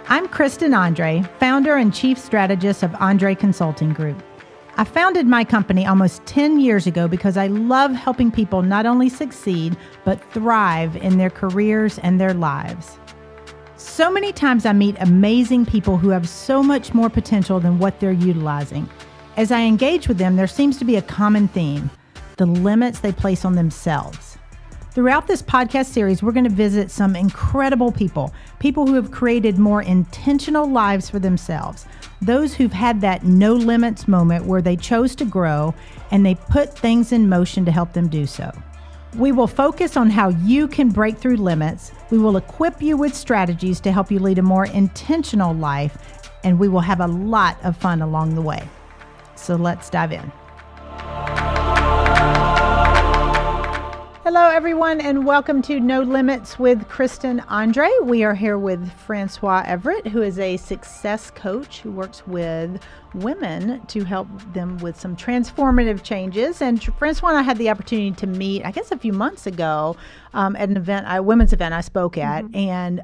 I'm Kristen Andre, founder and chief strategist of Andre Consulting Group. I founded my company almost 10 years ago because I love helping people not only succeed, but thrive in their careers and their lives. So many times I meet amazing people who have so much more potential than what they're utilizing. As I engage with them, there seems to be a common theme: the limits they place on themselves. Throughout this podcast series, we're going to visit some incredible people who have created more intentional lives for themselves, those who've had that no limits moment where they chose to grow and they put things in motion to help them do so. We will focus on how you can break through limits. We will equip you with strategies to help you lead a more intentional life, and we will have a lot of fun along the way. So let's dive in. Hello, everyone, and welcome to No Limits with Kristen Andre. We are here with Francoise Everett, who is a success coach who works with women to help them with some transformative changes. And Francoise and I had the opportunity to meet, I guess, a few months ago at an event, a women's event I spoke at, and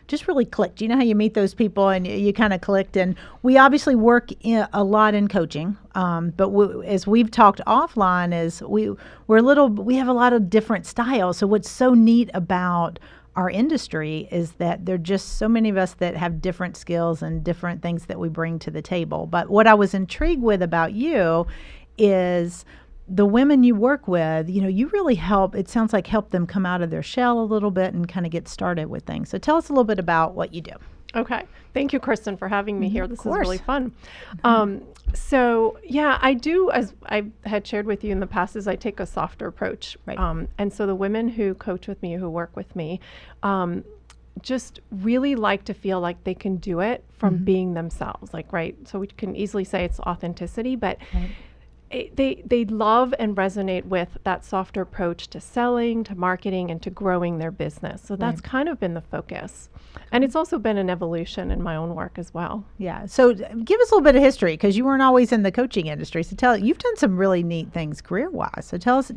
just really clicked. You know how you meet those people and you kind of clicked. And we obviously work a lot in coaching, but as we've talked offline, we have a lot of different styles. So what's so neat about our industry is that there are just so many of us that have different skills and different things that we bring to the table. But what I was intrigued with about you is the women you work with, you really help them come out of their shell a little bit and kind of get started with things. So tell us a little bit about what you do. Okay. Thank you, Kristen, for having me here. This is really fun. I do, as I had shared with you in the past, is I take a softer approach. Right. And so the women who coach with me, who work with me, just really like to feel like they can do it from being themselves. So we can easily say it's authenticity, but they love and resonate with that softer approach to selling, to marketing, and to growing their business. So that's kind of been the focus. And it's also been an evolution in my own work as well. Yeah. So give us a little bit of history, because you weren't always in the coaching industry. So you've done some really neat things career-wise. So tell us,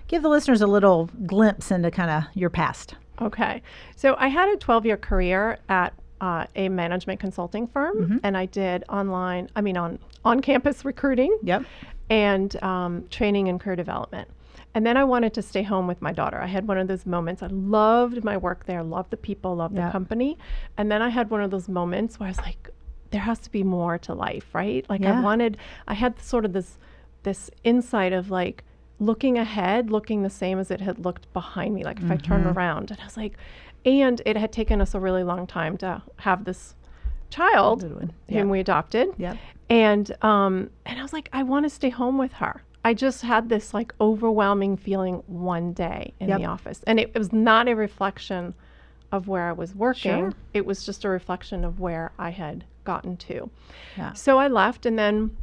give the listeners a little glimpse into kind of your past. Okay. So I had a 12-year career at a management consulting firm, and I did on-campus recruiting. Yep. And training and career development. And then I wanted to stay home with my daughter. I had one of those moments. I loved my work there, loved the people, loved the company. And then I had one of those moments where I was like, there has to be more to life, right? I had sort of this insight of like looking ahead, looking the same as it had looked behind me. Like if I turned around, and I was like, and it had taken us a really long time to have this child whom we adopted. Yep. And I was like, I want to stay home with her. I just had this like overwhelming feeling one day in the office. And it was not a reflection of where I was working. Sure. It was just a reflection of where I had gotten to. Yeah. So I left, and then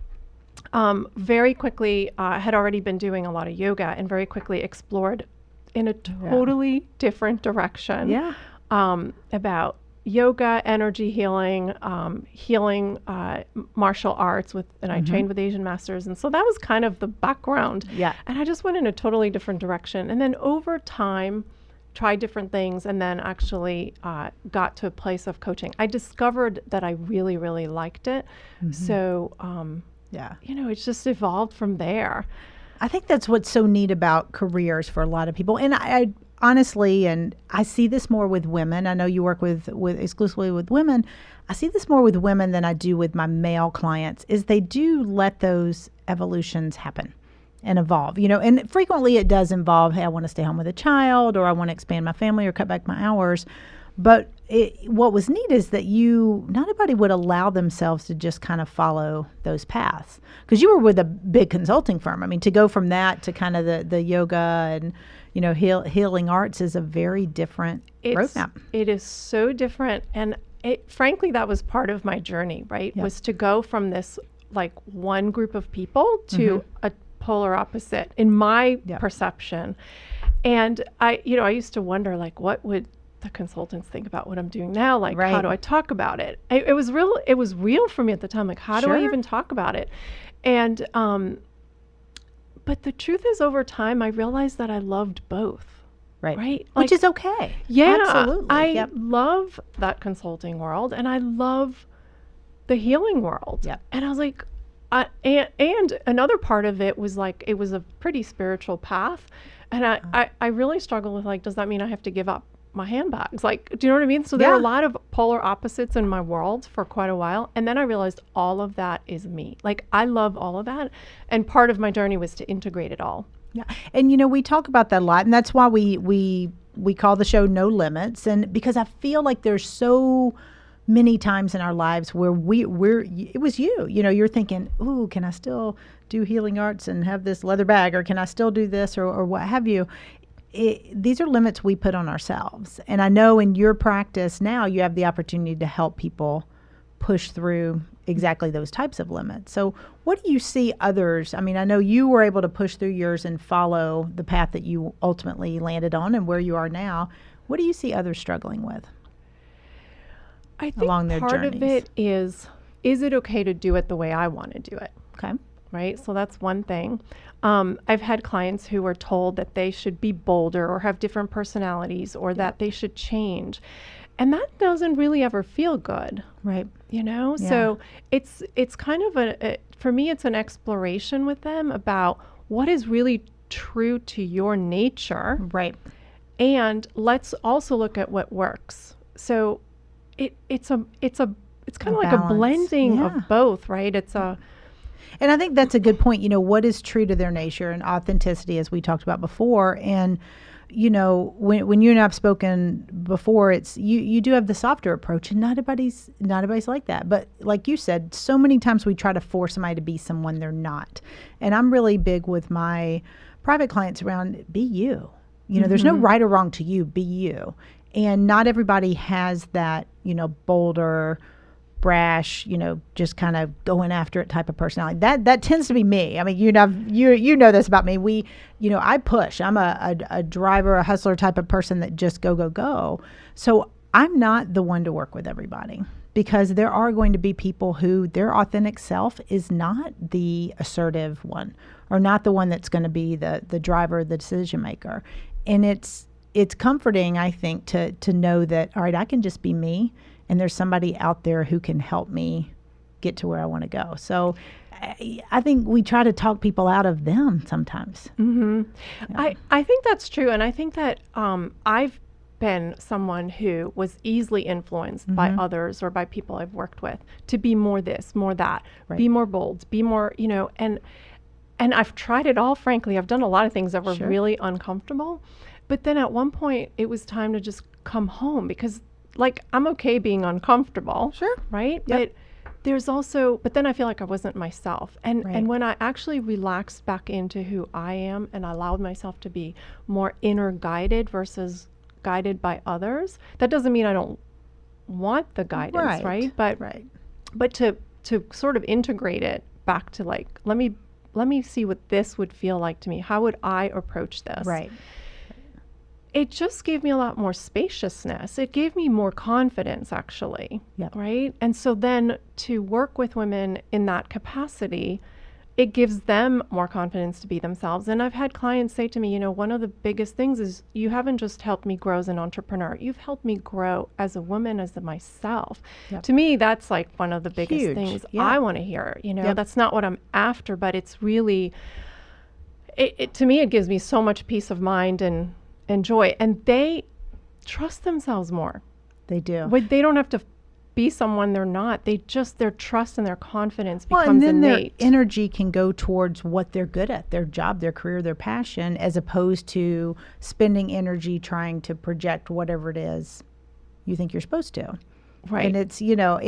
very quickly, I had already been doing a lot of yoga and very quickly explored in a totally different direction about yoga, energy healing, martial arts and I trained with Asian masters. And so that was kind of the background. Yeah. And I just went in a totally different direction. And then over time, tried different things, and then actually got to a place of coaching. I discovered that I really, really liked it. So, it's just evolved from there. I think that's what's so neat about careers for a lot of people. And I honestly, and I see this more with women. I know you work with exclusively with women. I see this more with women than I do with my male clients, is they do let those evolutions happen and evolve, and frequently it does involve, hey, I want to stay home with a child, or I want to expand my family or cut back my hours. But what was neat is that not everybody would allow themselves to just kind of follow those paths. Because you were with a big consulting firm. I mean, to go from that to kind of the yoga and, healing arts is a very different roadmap. It is so different. And frankly, that was part of my journey, right? Was to go from this like one group of people to a polar opposite in my perception. And I used to wonder, like, what would the consultants think about what I'm doing now? Like, how do I talk about it? It was real for me at the time. Like, how do I even talk about it? And, but the truth is, over time, I realized that I loved both. Right. Right? Which is okay. Yeah. Absolutely. I love that consulting world, and I love the healing world. Yep. And I was like, and another part of it was like, it was a pretty spiritual path. And I really struggle with like, does that mean I have to give up my handbags? Like, do you know what I mean? So there are a lot of polar opposites in my world for quite a while. And then I realized all of that is me. Like, I love all of that. And part of my journey was to integrate it all. Yeah. And, you know, we talk about that a lot. And that's why we call the show No Limits. And because I feel like there's so many times in our lives where it was you know, you're thinking, ooh, can I still do healing arts and have this leather bag, or can I still do this, or what have you? These are limits we put on ourselves. And I know in your practice now you have the opportunity to help people push through exactly those types of limits. So what do you see others? I mean, I know you were able to push through yours and follow the path that you ultimately landed on and where you are now. What do you see others struggling with? I think along their part journeys? of it is it okay to do it the way I want to do it? Okay. Right? So that's one thing. I've had clients who are told that they should be bolder or have different personalities, or that they should change. And that doesn't really ever feel good. Right. You know? Yeah. So it's kind of for me, it's an exploration with them about what is really true to your nature. Right. And let's also look at what works. So it's kind of like balance. a blending Yeah. of both, right? And I think that's a good point. You know, what is true to their nature and authenticity, as we talked about before. And, you know, when you and I have spoken before, it's you do have the softer approach, and not everybody's like that. But like you said, so many times we try to force somebody to be someone they're not. And I'm really big with my private clients around be you. You know, there's no right or wrong to you, be you. And not everybody has that, you know, bolder, brash, you know, just kind of going after it type of personality. That tends to be me. I mean, you know this about me. I push. I'm a driver, a hustler type of person that just go. So I'm not the one to work with everybody, because there are going to be people who their authentic self is not the assertive one, or not the one that's going to be the driver, the decision maker. And it's comforting, I think, to know that, all right, I can just be me, and there's somebody out there who can help me get to where I want to go. So I think we try to talk people out of them sometimes. Mm-hmm. Yeah. I think that's true. And I think that I've been someone who was easily influenced by others or by people I've worked with to be more this, more that, be more bold, be more, you know, and I've tried it all, frankly. I've done a lot of things that were really uncomfortable. But then at one point, it was time to just come home, because, like, I'm okay being uncomfortable. Sure. Right? Yep. But then I feel like I wasn't myself. And when I actually relaxed back into who I am and allowed myself to be more inner guided versus guided by others, that doesn't mean I don't want the guidance, right? But to sort of integrate it back to, like, let me see what this would feel like to me. How would I approach this? Right. It just gave me a lot more spaciousness. It gave me more confidence, actually. Yep. Right? And so then to work with women in that capacity, it gives them more confidence to be themselves. And I've had clients say to me, you know, one of the biggest things is you haven't just helped me grow as an entrepreneur. You've helped me grow as a woman, as myself. Yep. To me, that's like one of the biggest things I want to hear. You know, that's not what I'm after, but it's really, to me, it gives me so much peace of mind and joy. And they trust themselves more. They do. But they don't have to be someone they're not. Their trust and their confidence becomes and then innate. Their energy can go towards what they're good at, their job, their career, their passion, as opposed to spending energy trying to project whatever it is you think you're supposed to. Right. And it's, you know,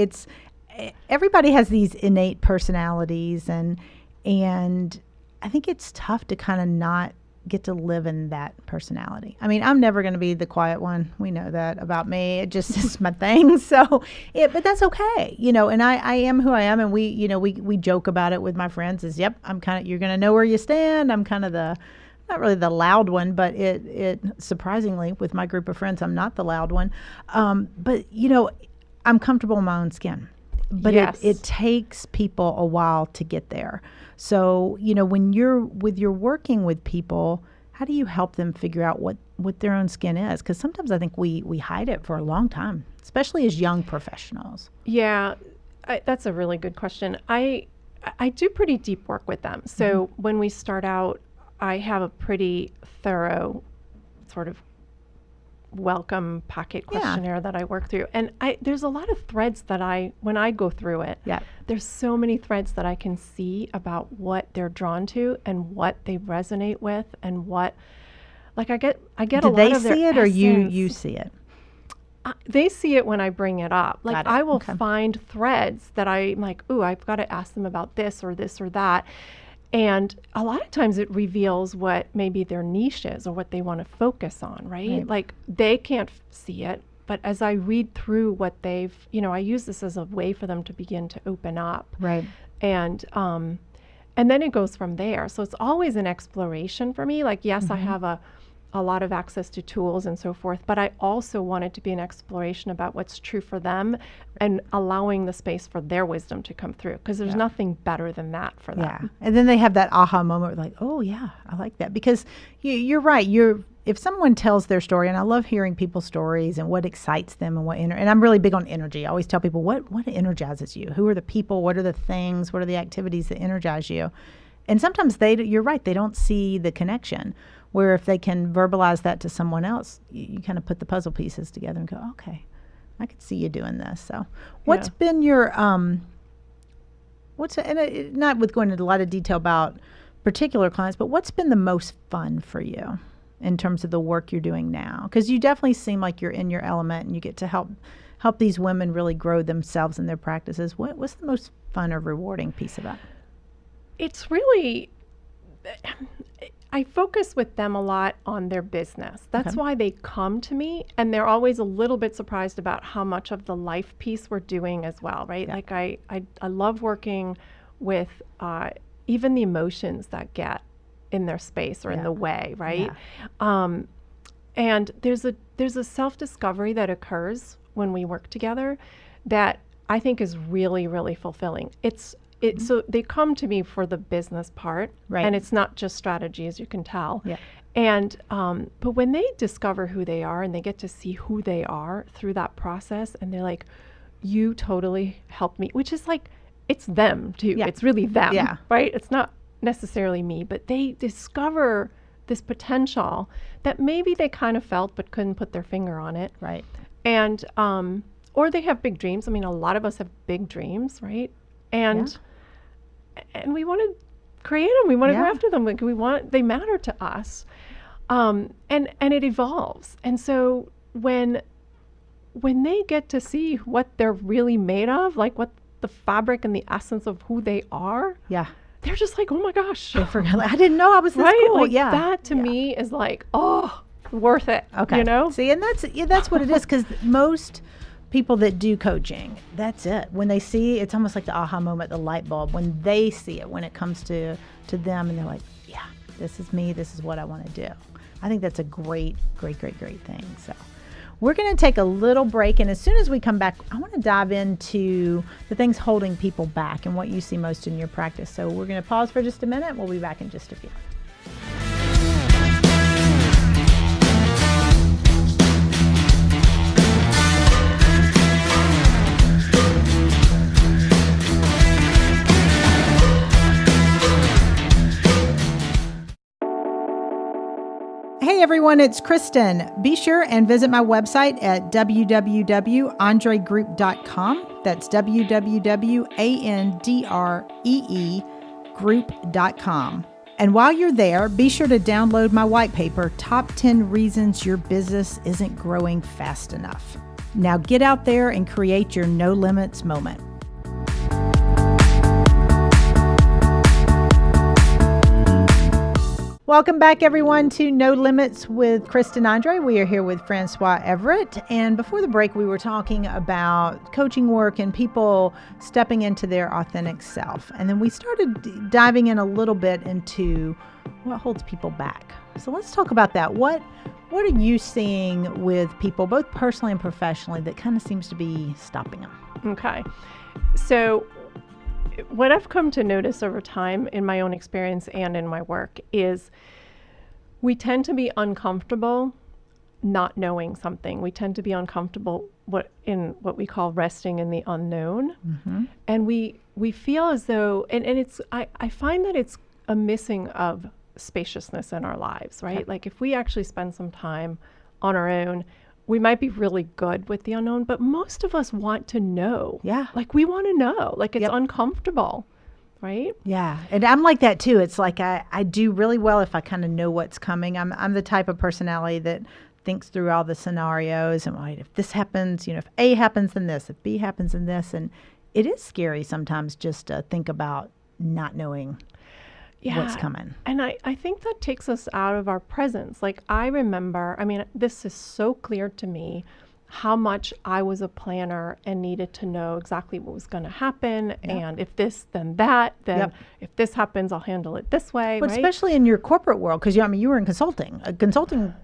everybody has these innate personalities, and I think it's tough to kind of not get to live in that personality. I mean, I'm never going to be the quiet one. We know that about me. It just is my thing. So, but that's okay, you know. And I am who I am, and we joke about it with my friends. Is you're going to know where you stand. I'm kind of not really the loud one, but it surprisingly with my group of friends, I'm not the loud one. But you know, I'm comfortable in my own skin. But it takes people a while to get there. So, you know, when you're working with people, how do you help them figure out what what their own skin is? Because sometimes I think we hide it for a long time, especially as young professionals. Yeah, that's a really good question. I do pretty deep work with them. So when we start out, I have a pretty thorough sort of welcome packet questionnaire that I work through. And there's a lot of threads that when I go through it, there's so many threads that I can see about what they're drawn to and what they resonate with and what, like I get a lot of their Do they see it or essence. you see it? They see it when I bring it up. Like I will Okay. find threads that I'm like, ooh, I've got to ask them about this or that. And a lot of times it reveals what maybe their niche is or what they want to focus on, right? Like they can't see it, but as I read through what they've, I use this as a way for them to begin to open up. Right. And then it goes from there. So it's always an exploration for me. Like, yes, I have a lot of access to tools and so forth, but I also want it to be an exploration about what's true for them and allowing the space for their wisdom to come through, because there's nothing better than that for them. Yeah. And then they have that aha moment like, oh yeah, I like that. Because you're right. If someone tells their story, and I love hearing people's stories and what excites them and and I'm really big on energy. I always tell people what energizes you? Who are the people? What are the things? What are the activities that energize you? And sometimes you're right, they don't see the connection. Where if they can verbalize that to someone else, you kind of put the puzzle pieces together and go, okay, I could see you doing this. So what's been your, not with going into a lot of detail about particular clients, but what's been the most fun for you in terms of the work you're doing now? Because you definitely seem like you're in your element and you get to help these women really grow themselves and their practices. What's the most fun or rewarding piece of that? It's really, I focus with them a lot on their business. That's why they come to me, and they're always a little bit surprised about how much of the life piece we're doing as well, right? Like I love working with even the emotions that get in their space or in the way, right? And there's a self-discovery that occurs when we work together that I think is really, really fulfilling. So they come to me for the business part, and it's not just strategy, as you can tell. And but when they discover who they are and they get to see who they are through that process, and they're like, "You totally helped me," which is like, it's them too. It's really them, right? It's not necessarily me, but they discover this potential that maybe they kind of felt but couldn't put their finger on it, and or they have big dreams. I mean, a lot of us have big dreams, right? And we want to create them. We want to go after them. Like they matter to us. And it evolves. And so when they get to see what they're really made of, like what the fabric and the essence of who they are, they're just like, oh my gosh. I didn't know I was this cool. Like that to me is like, oh, worth it. Okay. See, and that's what it is, because most people that do coaching, that's it. When they see, it's almost like the aha moment, the light bulb, when they see it, when it comes to them, and they're like, yeah, this is me, this is what I want to do. I think that's a great thing. So we're going to take a little break, and as soon as we come back, I want to dive into the things holding people back and what you see most in your practice. So we're going to pause for just a minute. We'll be back in just a few. Hey everyone, it's Kristen. Be sure and visit my website at www.andregroup.com. That's www.andreegroup.com. And while you're there, be sure to download my white paper, Top 10 Reasons Your Business Isn't Growing Fast Enough. Now get out there and create your no limits moment. Welcome back, everyone, to No Limits with Kristen Andre. We are here with Francoise Everett. And before the break, we were talking about coaching work and people stepping into their authentic self. And then we started diving in a little bit into what holds people back. So let's talk about that. What are you seeing with people, both personally and professionally, that kind of seems to be stopping them? Okay. So what I've come to notice over time in my own experience and in my work is we tend to be uncomfortable not knowing something. We tend to be uncomfortable in what we call resting in the unknown. And we feel as though, and it's, I find that it's a missing of spaciousness in our lives, right? Okay. Like if we actually spend some time on our own, we might be really good with the unknown, but most of us want to know. Yeah. Like we want to know, like it's uncomfortable, right? Yeah. And I'm like that too. It's like I do really well if I kind of know what's coming. I'm the type of personality that thinks through all the scenarios and right, if this happens, if A happens, then this, if B happens, then this. And it is scary sometimes just to think about not knowing what's coming. And I think that takes us out of our presence. Like I remember, this is so clear to me how much I was a planner and needed to know exactly what was going to happen. And if this, then that, then if this happens, I'll handle it this way. But right? especially in your corporate world, because you were in consulting. A consulting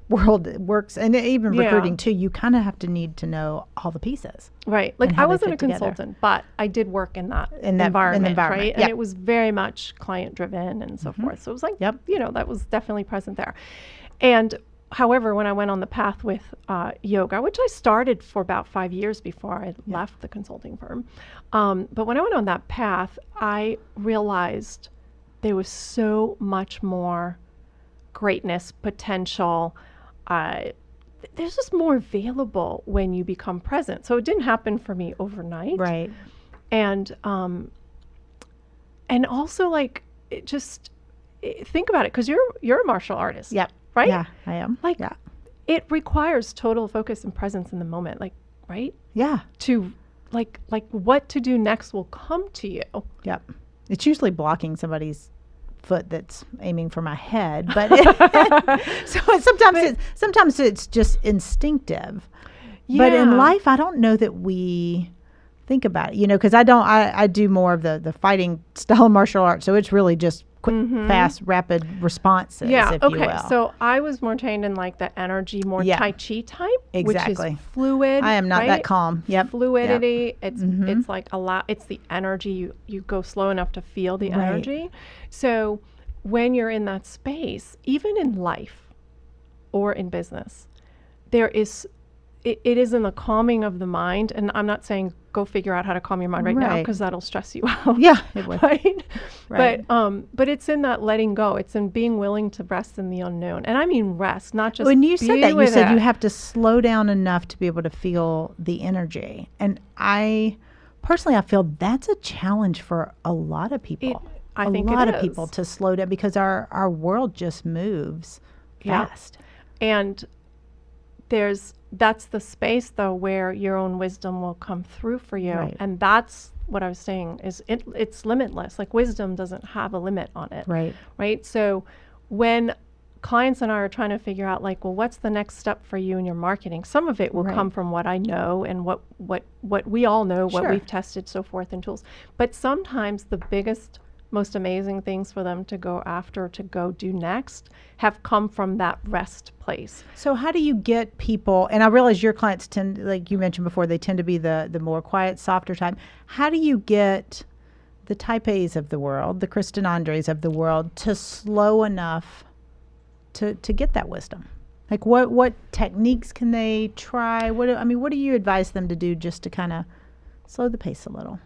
world works, and even recruiting too, you kind of have to need to know all the pieces. Right. Like I wasn't a consultant, but I did work in that environment, right? And it was very much client driven and so forth. So it was like, that was definitely present there. And however, when I went on the path with yoga, which I started for about 5 years before I left the consulting firm. But when I went on that path, I realized there was so much more greatness, potential, there's just more available when you become present. So it didn't happen for me overnight. Right. And also like think about it, because you're a martial artist. Yep. Right? Yeah, I am. Like it requires total focus and presence in the moment. Like, right? Yeah. To like what to do next will come to you. Yep. It's usually blocking somebody's foot that's aiming for my head, but sometimes it's just instinctive. But in life, I don't know that we think about it, because I do more of the fighting style of martial arts, so it's really just quick, fast, rapid responses. If you will. So I was more trained in like the energy, more Tai Chi type, exactly. Which is fluid. I am not that calm. Yep. Fluidity. Yep. It's like it's the energy. You go slow enough to feel the energy. So when you're in that space, even in life or in business, there is. It is in the calming of the mind, and I'm not saying go figure out how to calm your mind right now, because that'll stress you out. Yeah, it would. Right. But it's in that letting go. It's in being willing to rest in the unknown, and I mean rest, not just. When you said that, you said it. You have to slow down enough to be able to feel the energy, and I feel that's a challenge for a lot of people. I think a lot of people to slow down, because our world just moves fast. And that's the space though where your own wisdom will come through for you. Right. And that's what I was saying is it's limitless. Like wisdom doesn't have a limit on it. Right. So when clients and I are trying to figure out like, well, what's the next step for you in your marketing? Some of it will come from what I know and what we all know, what we've tested, so forth, and tools. But sometimes the biggest, most amazing things for them to go after, to go do next, have come from that rest place. So how do you get people, and I realize your clients tend, like you mentioned before, they tend to be the more quiet, softer type. How do you get the Type A's of the world, the Kristen Andres of the world, to slow enough to get that wisdom? Like what techniques can they try? What do you advise them to do just to kind of slow the pace a little?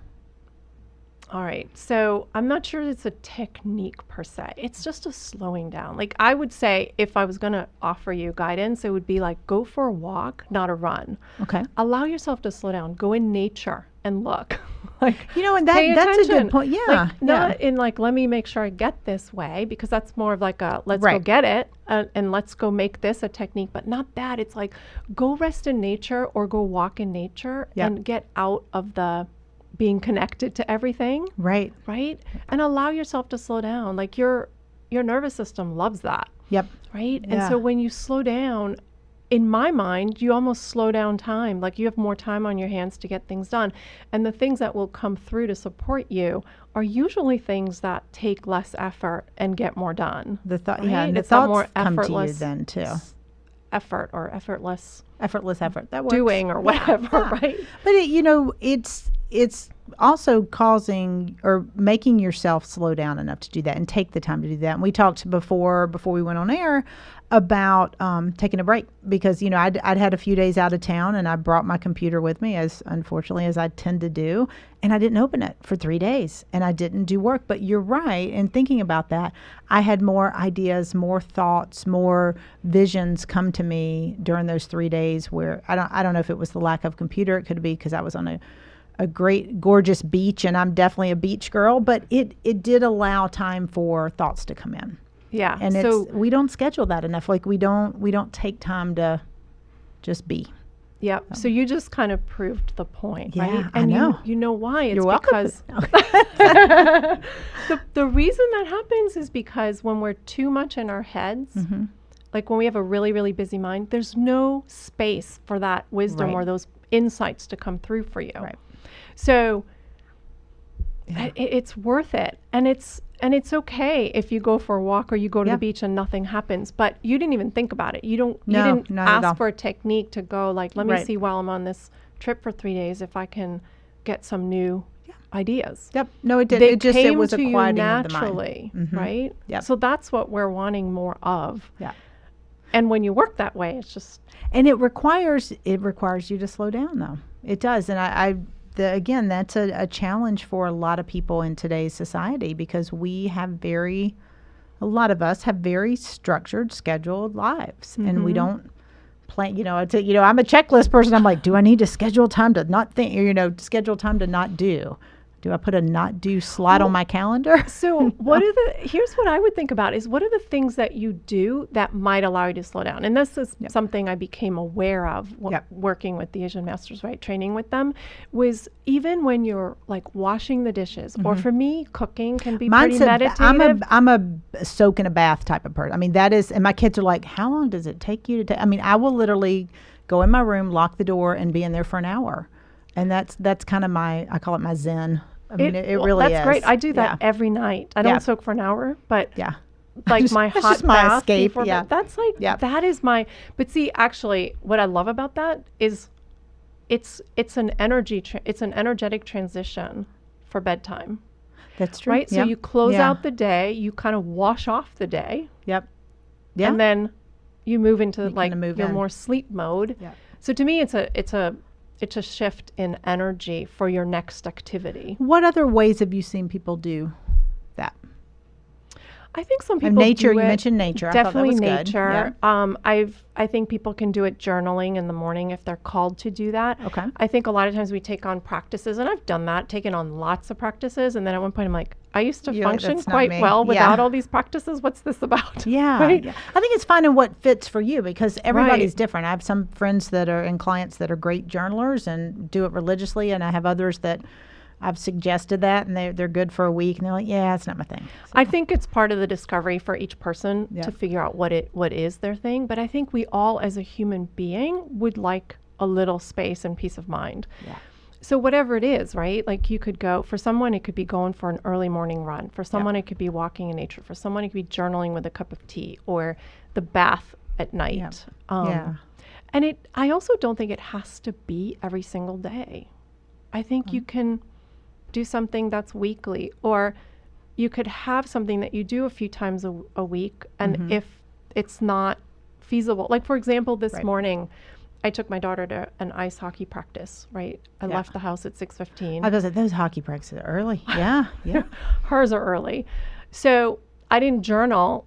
All right. So I'm not sure it's a technique per se. It's just a slowing down. Like I would say if I was going to offer you guidance, it would be like go for a walk, not a run. Okay. Allow yourself to slow down. Go in nature and look. Like and that's a good point. Yeah. Like, not in like, let me make sure I get this way, because that's more of like a let's go get it and let's go make this a technique, but not that. It's like go rest in nature or go walk in nature and get out of the being connected to everything. Right. And allow yourself to slow down. Like your nervous system loves that. Yep. Right. Yeah. And so when you slow down, in my mind, you almost slow down time. Like you have more time on your hands to get things done. And the things that will come through to support you are usually things that take less effort and get more done. The thought, right? and the it's thoughts more come to you then too. Effort or effortless effort. That works. Doing or whatever, right? But it's also causing or making yourself slow down enough to do that and take the time to do that. And we talked before we went on air about taking a break because, you know, I'd had a few days out of town and I brought my computer with me, as unfortunately as I tend to do, and I didn't open it for 3 days and I didn't do work. But you're right. And thinking about that, I had more ideas, more thoughts, more visions come to me during those 3 days where I don't know if it was the lack of computer. It could be because I was on a great, gorgeous beach, and I'm definitely a beach girl, but it did allow time for thoughts to come in. Yeah. And we don't schedule that enough. Like we don't take time to just be. Yep. So you just kind of proved the point, Yeah, right? I And know. you know why? It's You're welcome. because the reason that happens is because when we're too much in our heads, like when we have a really, really busy mind, there's no space for that wisdom Right. or those insights to come through for you. Right. So Yeah. it's worth it. And it's okay if you go for a walk or you go to Yeah. the beach and nothing happens, but you didn't even think about it. You No, didn't not at all. ask for a technique to go like, let me Right. see while I'm on this trip for 3 days if I can get some new ideas. Yep. No, it did. They It came was a to you quieting of the mind. naturally, Mhm. right? Yep. So that's what we're wanting more of. Yeah. And when you work that way, it's just And it requires you to slow down, though. It does. And again, that's a challenge for a lot of people in today's society because a lot of us have very structured, scheduled lives, and we don't plan. I'm a checklist person. I'm like, do I need to schedule time to not think? Or, schedule time to not do. Do I put a not do slot on my calendar? So here's what I would think about is what are the things that you do that might allow you to slow down? And this is something I became aware of working with the Asian Masters, right? Training with them was even when you're like washing the dishes or for me, cooking can be pretty meditative. I'm a soak in a bath type of person. I mean, that is, and my kids are like, how long does it take you to take? I mean, I will literally go in my room, lock the door and be in there for an hour. And that's kind of I call it my Zen. I mean, it really is. That's great. I do that every night. I don't soak for an hour, but like my hot just my bath escape. before Yeah. bed, that's like that is my. But see, actually, what I love about that is, it's an energetic transition for bedtime. That's true. Right. So you close out the day. You kind of wash off the day. Yep. Yeah. And then you move into your in. more sleep mode. Yeah. So to me, it's a shift in energy for your next activity. What other ways have you seen people do that? I think some people And nature, do you it. mentioned nature. Definitely I thought that was nature. Good. I think people can do it journaling in the morning if they're called to do that. Okay. I think a lot of times we take on practices, and I've done that, taken on lots of practices, and then at one point I'm like, I used to function that's not quite me. well without Yeah. all these practices. What's this about? Yeah. Right? Yeah. I think it's finding what fits for you because everybody's Right. different. I have some friends and clients that are great journalers and do it religiously, and I have others that I've suggested that, and they're good for a week, and they're like, yeah, it's not my thing. So, I think it's part of the discovery for each person to figure out what is their thing. But I think we all, as a human being, would like a little space and peace of mind. Yeah. So whatever it is, right? Like you could go, for someone, it could be going for an early morning run. For someone, it could be walking in nature. For someone, it could be journaling with a cup of tea or the bath at night. And I also don't think it has to be every single day. I think you can do something that's weekly, or you could have something that you do a few times a week. And if it's not feasible, like for example, this morning, I took my daughter to an ice hockey practice, right? I left the house at 6:15. I was like, those hockey practices are early. Yeah. Yeah. Hers are early. So I didn't journal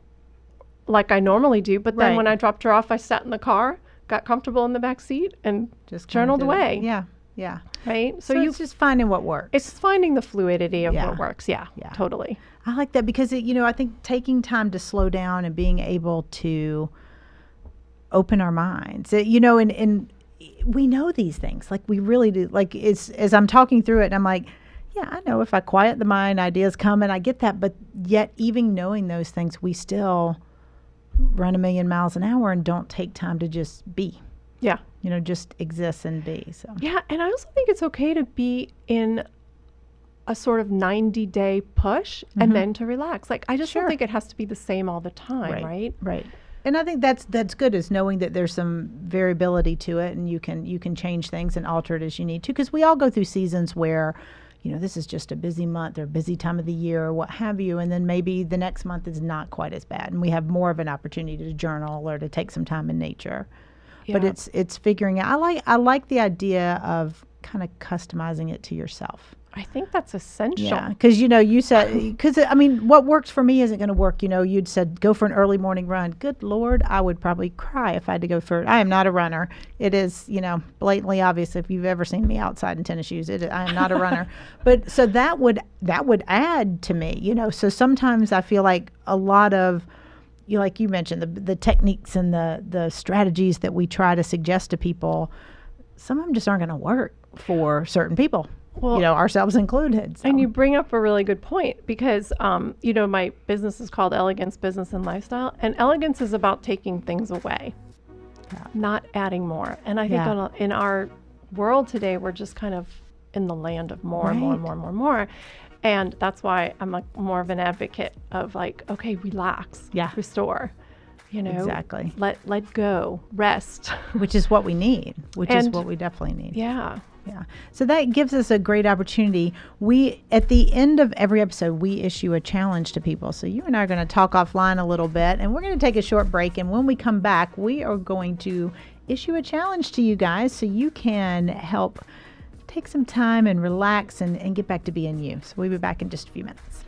like I normally do, but then when I dropped her off, I sat in the car, got comfortable in the back seat, and just journaled away. Yeah. Yeah. Right? So it's just finding what works. It's finding the fluidity of what works. Yeah. Totally. I like that because I think taking time to slow down and being able to open our minds, and we know these things, like we really do. Like as I'm talking through it, and I'm like, yeah, I know if I quiet the mind, ideas come, and I get that. But yet, even knowing those things, we still run a million miles an hour and don't take time to just be. Yeah. Just exist and be. So. Yeah. And I also think it's okay to be in a sort of 90-day push and then to relax. Like, I just don't think it has to be the same all the time, right? Right. And I think that's good, is knowing that there's some variability to it, and you can change things and alter it as you need to, because we all go through seasons where, this is just a busy month or a busy time of the year or what have you. And then maybe the next month is not quite as bad. And we have more of an opportunity to journal or to take some time in nature. Yeah. But it's figuring out. I like the idea of kind of customizing it to yourself. I think that's essential. Yeah, because you said, because I mean, what works for me isn't going to work. You'd said go for an early morning run. Good Lord, I would probably cry if I had to go for it. I am not a runner. It is, blatantly obvious if you've ever seen me outside in tennis shoes. I am not a runner. But so that would add to me. So sometimes I feel like a lot of, like you mentioned, the techniques and the strategies that we try to suggest to people, some of them just aren't going to work for certain people. Well, ourselves included. So. And you bring up a really good point because, my business is called Elegance Business and Lifestyle, and elegance is about taking things away, not adding more. And I think in our world today, we're just kind of in the land of more and more and more and more and more. And that's why I'm more of an advocate of okay, relax, restore, exactly. Let go, rest, which is what we need, is what we definitely need. Yeah. Yeah. So that gives us a great opportunity. At the end of every episode, we issue a challenge to people. So you and I are going to talk offline a little bit, and we're going to take a short break. And when we come back, we are going to issue a challenge to you guys so you can help take some time and relax and get back to being you. So we'll be back in just a few minutes.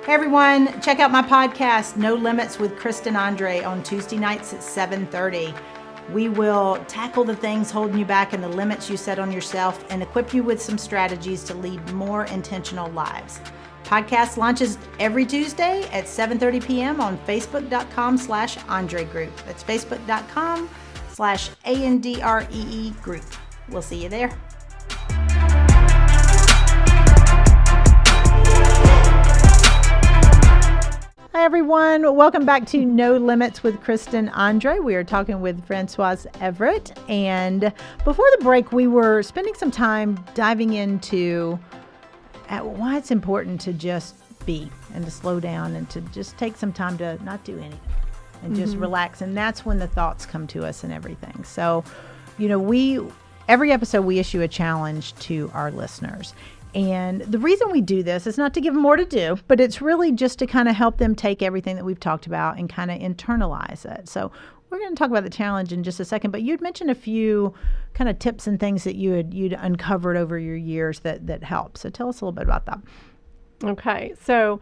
Everyone, check out my podcast, No Limits with Kristen Andre, on Tuesday nights at 7:30. We will tackle the things holding you back and the limits you set on yourself and equip you with some strategies to lead more intentional lives. Podcast launches every Tuesday at 7:30 p.m. on facebook.com/Andre Group. That's facebook.com/ANDREE Group. We'll see you there. Hi, everyone. Welcome back to No Limits with Kristen Andre. We are talking with Francoise Everett. And before the break, we were spending some time diving into why it's important to just be and to slow down and to just take some time to not do anything and just relax. And that's when the thoughts come to us and everything. So, every episode we issue a challenge to our listeners. And the reason we do this is not to give them more to do, but it's really just to kind of help them take everything that we've talked about and kind of internalize it. So we're going to talk about the challenge in just a second, but you'd mentioned a few kind of tips and things that you'd uncovered over your years that help. So tell us a little bit about that. Okay. So,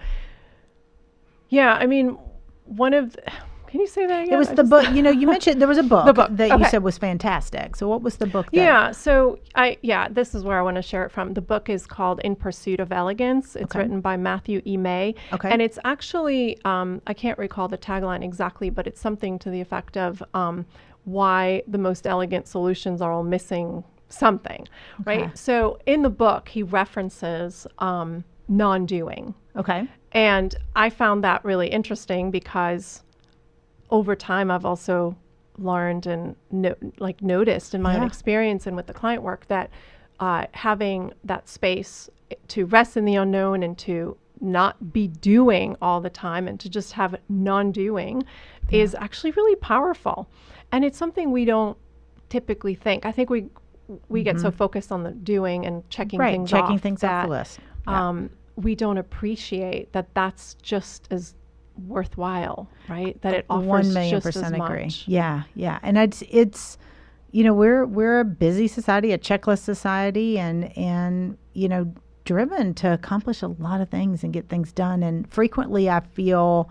can you say that again? It was the book, you mentioned there was a book that you said was fantastic. So what was the book? This is where I want to share it from. The book is called In Pursuit of Elegance. It's written by Matthew E. May. Okay. And it's actually, I can't recall the tagline exactly, but it's something to the effect of why the most elegant solutions are all missing something, right? So in the book, he references non-doing. Okay. And I found that really interesting because over time, I've also learned and noticed in my own experience and with the client work that having that space to rest in the unknown and to not be doing all the time and to just have non-doing is actually really powerful. And it's something we don't typically think. I think we get so focused on the doing and checking things off the list. We don't appreciate that that's just as worthwhile, right? That it offers 1,000,000% just as agree. much. Yeah. And it's we're a busy society, a checklist society, and driven to accomplish a lot of things and get things done. And frequently, I feel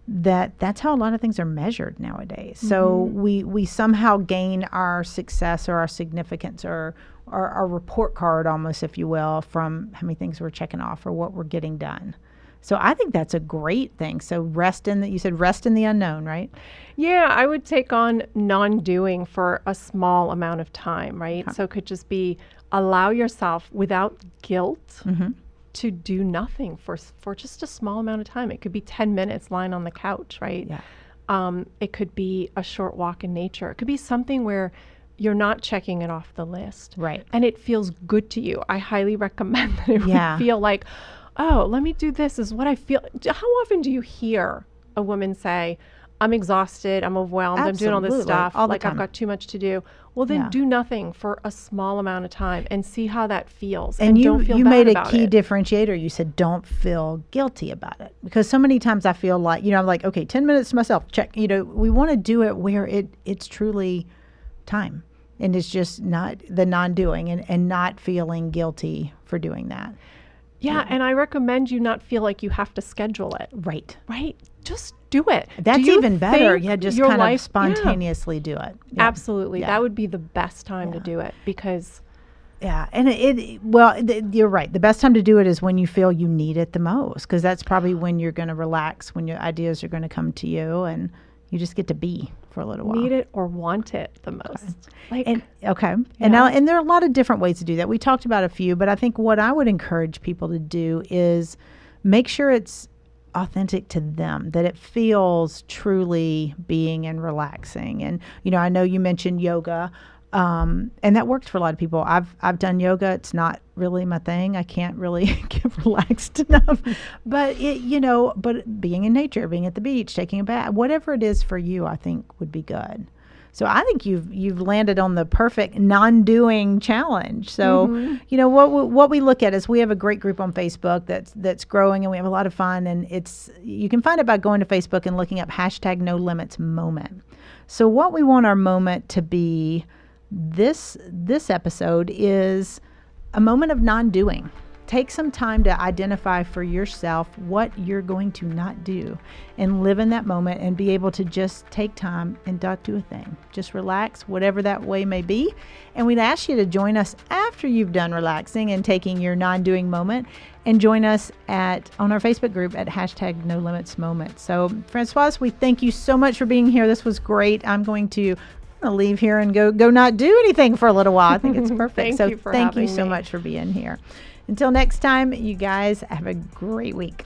that that's how a lot of things are measured nowadays. So we somehow gain our success or our significance or our report card, almost, if you will, from how many things we're checking off or what we're getting done. So I think that's a great thing. So you said rest in the unknown, right? Yeah, I would take on non-doing for a small amount of time, right? Okay. So it could just be allow yourself without guilt to do nothing for just a small amount of time. It could be 10 minutes lying on the couch, right? Yeah. It could be a short walk in nature. It could be something where you're not checking it off the list. Right. And it feels good to you. I highly recommend that it Yeah. would feel like, oh, let me do this is what I feel. How often do you hear a woman say, I'm exhausted, I'm overwhelmed, I'm doing all this Absolutely. stuff, All the like time. I've got too much to do. Well, then Yeah. do nothing for a small amount of time and see how that feels. And don't feel you bad made a about key it. differentiator. You said, don't feel guilty about it. Because so many times I feel like, I'm like, okay, 10 minutes to myself, check. We want to do it where it's truly time. And it's just not the non-doing and not feeling guilty for doing that. Yeah, and I recommend you not feel like you have to schedule it. Right. Right? Just do it. That's Do you even better. think Yeah, just your kind life- of spontaneously do it. Yeah. Absolutely. Yeah. That would be the best time to do it because Yeah, and you're right. The best time to do it is when you feel you need it the most, because that's probably when you're going to relax, when your ideas are going to come to you, and you just get to be for a little while. need it or want it the most. Like, And okay, Yeah. and there are a lot of different ways to do that. We talked about a few, but I think what I would encourage people to do is make sure it's authentic to them, that it feels truly being and relaxing. And I know you mentioned yoga. And that works for a lot of people. I've done yoga. It's not really my thing. I can't really get relaxed enough. But but being in nature, being at the beach, taking a bath, whatever it is for you, I think would be good. So I think you've landed on the perfect non-doing challenge. So what we look at is we have a great group on Facebook that's growing, and we have a lot of fun. And you can find it by going to Facebook and looking up #NoLimitsMoment. So what we want our moment to be. This episode is a moment of non-doing. Take some time to identify for yourself what you're going to not do and live in that moment and be able to just take time and not do a thing. Just relax, whatever that way may be. And we'd ask you to join us after you've done relaxing and taking your non-doing moment, and join us on our Facebook group at #NoLimitsMoment. So Francoise, we thank you so much for being here. This was great. I'm going to leave here and go not do anything for a little while. I think it's perfect. Thank you for thank you having so me. much for being here. Until next time, you guys have a great week.